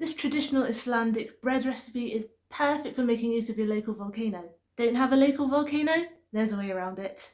This traditional Icelandic bread recipe is perfect for making use of your local volcano. Don't have a local volcano? There's a way around it.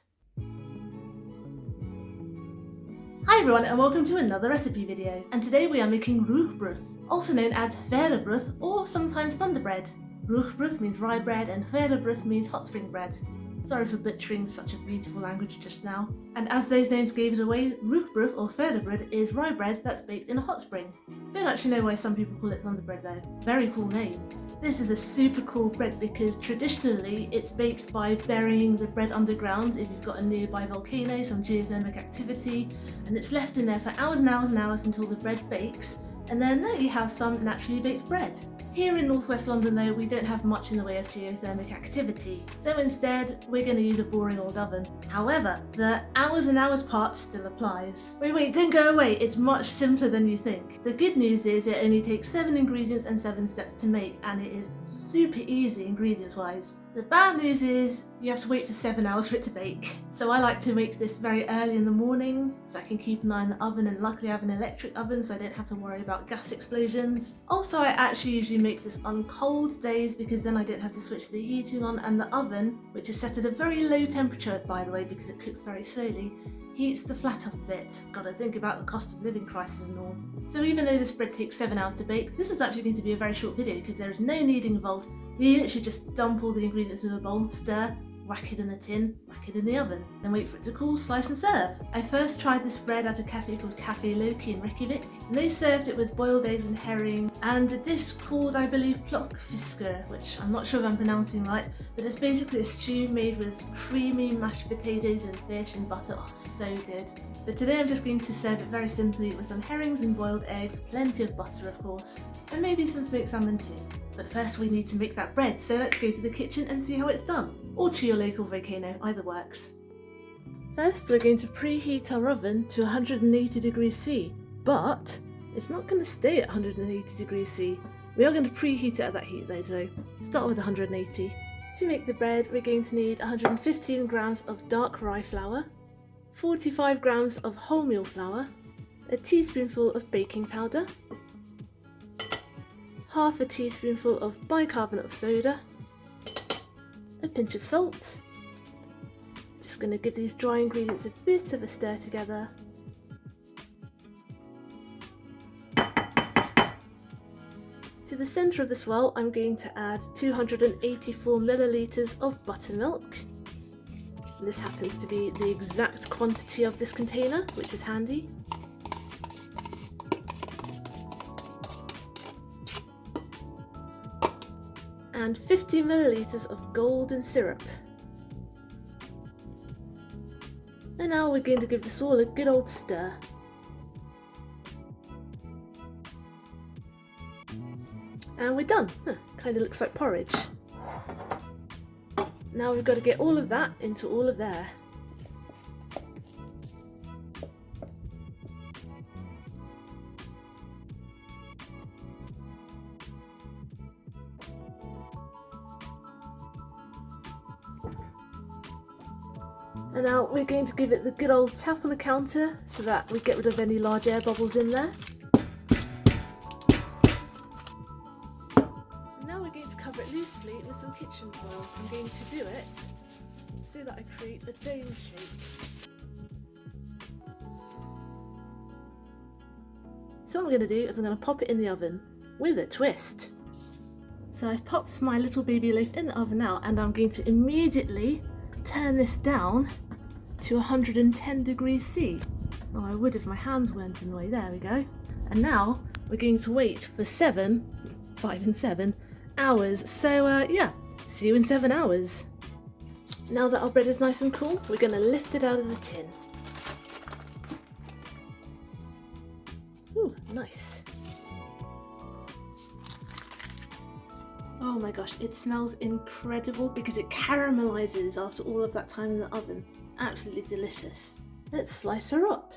Hi everyone and welcome to another recipe video. And today we are making Rúgbrauð, also known as hverabrauð or sometimes thunderbread. Rúgbrauð means rye bread and hverabrauð means hot spring bread. Sorry for butchering such a beautiful language just now. And as those names gave it away, Rúgbrauð or hverabrauð is rye bread that's baked in a hot spring. Don't actually know why some people call it thunderbread though. Very cool name. This is a super cool bread because traditionally it's baked by burying the bread underground if you've got a nearby volcano, some geothermal activity, and it's left in there for hours and hours and hours until the bread bakes, and then there you have some naturally baked bread. Here in northwest London though, we don't have much in the way of geothermal activity, so instead we're going to use a boring old oven. However, the hours and hours part still applies. Wait, don't go away, it's much simpler than you think. The good news is it only takes 7 ingredients and 7 steps to make, and it is super easy ingredients wise. The bad news is you have to wait for 7 hours for it to bake. So I like to make this very early in the morning so I can keep an eye on the oven, and luckily I have an electric oven so I don't have to worry about gas explosions. Also, I actually usually make this on cold days because then I don't have to switch the heating on, and the oven, which is set at a very low temperature by the way because it cooks very slowly, heats the flat up a bit. Gotta think about the cost of living crisis and all. So even though this bread takes 7 hours to bake, this is actually going to be a very short video because there is no kneading involved. You literally just dump all the ingredients in a bowl, stir, whack it in a tin, whack it in the oven, then wait for it to cool, slice and serve. I first tried this bread at a cafe called Cafe Loki in Reykjavik, and they served it with boiled eggs and herring and a dish called, I believe, plokkfiskar, which I'm not sure if I'm pronouncing right, but it's basically a stew made with creamy mashed potatoes and fish and butter. Oh, so good. But today I'm just going to serve it very simply with some herrings and boiled eggs, plenty of butter of course, and maybe some smoked salmon too. But first we need to make that bread, so let's go to the kitchen and see how it's done. Or to your local volcano, either works. First we're going to preheat our oven to 180 degrees C, but it's not going to stay at 180 degrees C. We are going to preheat it at that heat though, so start with 180. To make the bread we're going to need 115 grams of dark rye flour, 45 grams of wholemeal flour, a teaspoonful of baking powder, half a teaspoonful of bicarbonate of soda, a pinch of salt. Just going to give these dry ingredients a bit of a stir together. To the centre of the swirl I'm going to add 284 millilitres of buttermilk. And this happens to be the exact quantity of this container, which is handy. And 50 millilitres of golden syrup. And now we're going to give this all a good old stir. And we're done. Kind of looks like porridge. Now we've got to get all of that into all of there. And now we're going to give it the good old tap on the counter so that we get rid of any large air bubbles in there. And now we're going to cover it loosely with some kitchen foil. I'm going to do it so that I create a dome shape. So what I'm going to do is I'm going to pop it in the oven with a twist. So I've popped my little baby loaf in the oven now, and I'm going to immediately turn this down to 110 degrees C. Oh, I would if my hands weren't in the way. There we go. And now we're going to wait for 5 and 7 hours. So yeah, see you in 7 hours. Now that our bread is nice and cool, we're going to lift it out of the tin. Ooh, nice. Oh my gosh, it smells incredible because it caramelizes after all of that time in the oven. Absolutely delicious. Let's slice her up.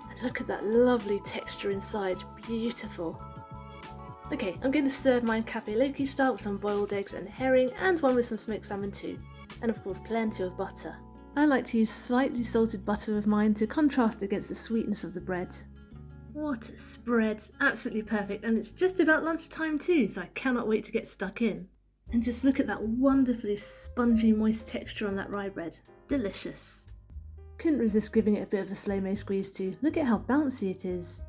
And look at that lovely texture inside, beautiful. Okay, I'm going to serve mine Cafe Loki style with some boiled eggs and herring, and one with some smoked salmon too. And of course plenty of butter. I like to use slightly salted butter with mine to contrast against the sweetness of the bread. What a spread! Absolutely perfect, and it's just about lunchtime too, so I cannot wait to get stuck in. And just look at that wonderfully spongy moist texture on that rye bread. Delicious. Couldn't resist giving it a bit of a slow-mo squeeze too. Look at how bouncy it is.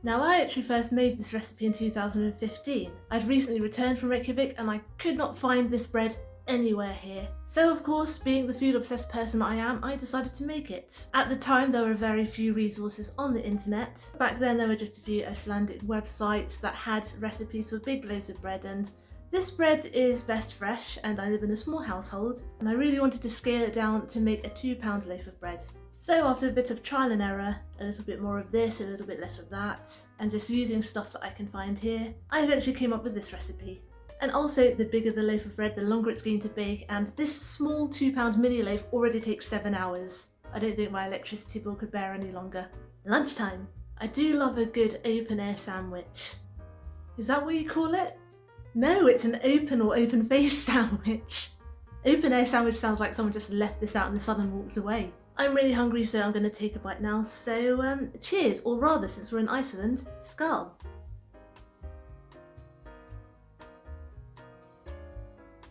Now, I actually first made this recipe in 2015. I'd recently returned from Reykjavik and I could not find this bread anywhere here. So of course, being the food obsessed person I am, I decided to make it. At the time there were very few resources on the internet. Back then there were just a few Icelandic websites that had recipes for big loaves of bread, and this bread is best fresh, and I live in a small household and I really wanted to scale it down to make a £2 loaf of bread. So after a bit of trial and error, a little bit more of this, a little bit less of that, and just using stuff that I can find here, I eventually came up with this recipe. And also, the bigger the loaf of bread, the longer it's going to bake, and this small £2 mini loaf already takes 7 hours. I don't think my electricity bill could bear any longer. Lunchtime. I do love a good open air sandwich. Is that what you call it? No, it's an open or open face sandwich. Open air sandwich sounds like someone just left this out in the sun and walked away. I'm really hungry, so I'm going to take a bite now, so cheers, or rather, since we're in Iceland, skál.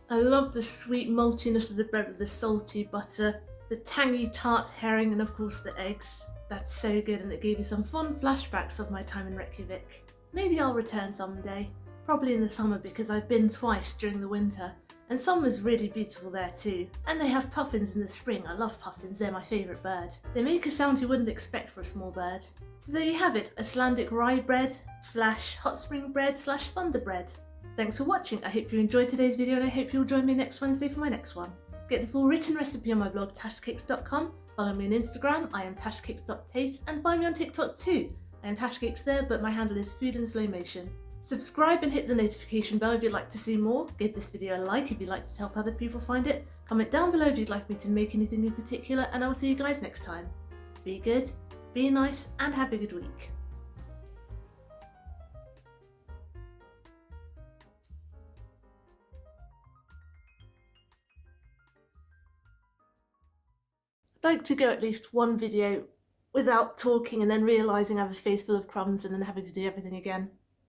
I love the sweet maltiness of the bread with the salty butter, the tangy tart herring, and of course the eggs. That's so good, and it gave me some fun flashbacks of my time in Reykjavik. Maybe I'll return someday, probably in the summer because I've been twice during the winter, and summer's really beautiful there too. And they have puffins in the spring. I love puffins, they're my favourite bird. They make a sound you wouldn't expect for a small bird. So there you have it, Icelandic rye bread / hot spring bread / thunder bread. Thanks for watching. I hope you enjoyed today's video, and I hope you'll join me next Wednesday for my next one. Get the full written recipe on my blog tashcakes.com, follow me on Instagram, I am tashcakes.taste, and find me on TikTok too. I am tashcakes there, but my handle is food in slow motion. Subscribe and hit the notification bell if you'd like to see more, give this video a like if you'd like to help other people find it, comment down below if you'd like me to make anything in particular, and I will see you guys next time. Be good, be nice, and have a good week. I'd like to go at least one video without talking and then realising I have a face full of crumbs and then having to do everything again.